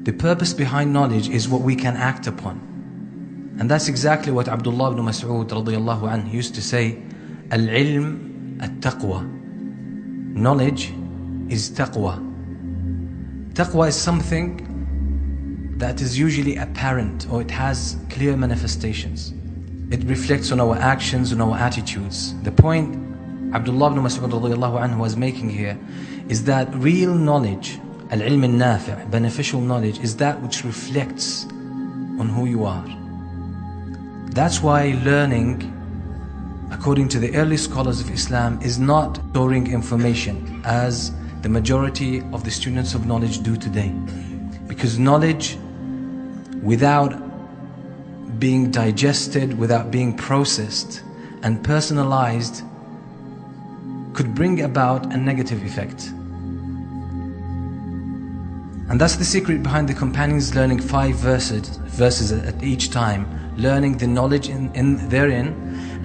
The purpose behind knowledge is what we can act upon. And that's exactly what Abdullah ibn Mas'ud radiyallahu anhu used to say, Al-ilm at-taqwa. Knowledge is taqwa. Taqwa is something that is usually apparent, or it has clear manifestations. It reflects on our actions and our attitudes. The point Abdullah ibn Mas'ud radiyallahu anhu was making here is that real knowledge, al-ilm al-nafi', beneficial knowledge, is that which reflects on who you are. That's why learning, according to the early scholars of Islam, is not storing information as the majority of the students of knowledge do today. Because knowledge, without being digested, without being processed and personalized, could bring about a negative effect. And that's the secret behind the companions learning 5 verses at each time, learning the knowledge therein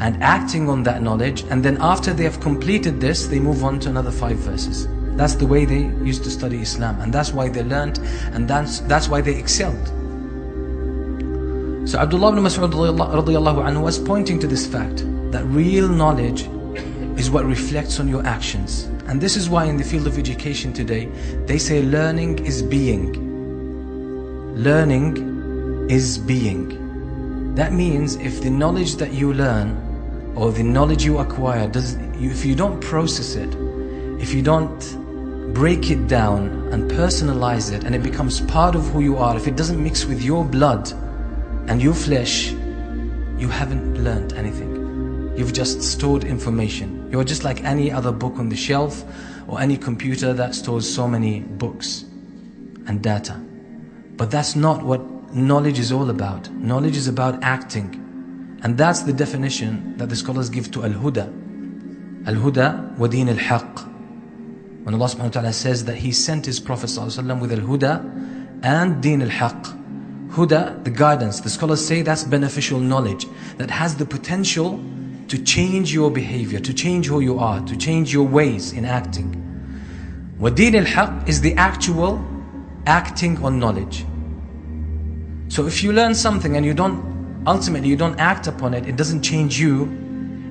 and acting on that knowledge, and then after they have completed this, they move on to another 5 verses. That's the way they used to study Islam, and that's why they learned, and that's why they excelled. So Abdullah ibn Mas'ud radiyallahu anhu was pointing to this fact, that real knowledge is what reflects on your actions. And this is why in the field of education today, they say learning is being. Learning is being. That means if the knowledge that you learn, or the knowledge you acquire, if you don't process it, if you don't break it down and personalize it, and it becomes part of who you are, if it doesn't mix with your blood and your flesh, you haven't learned anything. You've just stored information. You're just like any other book on the shelf, or any computer that stores so many books and data. But that's not what knowledge is all about. Knowledge is about acting. And that's the definition that the scholars give to al-huda. Al-huda wa deen al-haq. When Allah subhanahu wa ta'ala says that He sent His Prophet ﷺ with al-huda and deen al-haq. Huda, the guidance. The scholars say that's beneficial knowledge that has the potential to change your behavior, to change who you are, to change your ways in acting. Wa deen al-haq is the actual acting on knowledge. So if you learn something and ultimately you don't act upon it, it doesn't change you,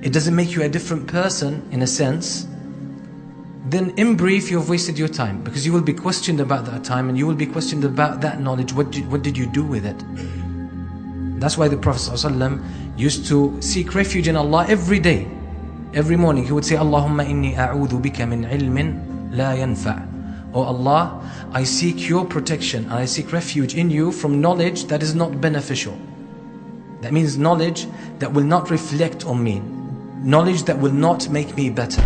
it doesn't make you a different person in a sense, then in brief you've wasted your time, because you will be questioned about that time, and you will be questioned about that knowledge. What did you do with it? That's why the Prophet ﷺ used to seek refuge in Allah every day. Every morning he would say, Allahumma inni a'udhu bika min ilmin la yanfa'. Oh Allah, I seek your protection and I seek refuge in you from knowledge that is not beneficial. That means knowledge that will not reflect on me, knowledge that will not make me better.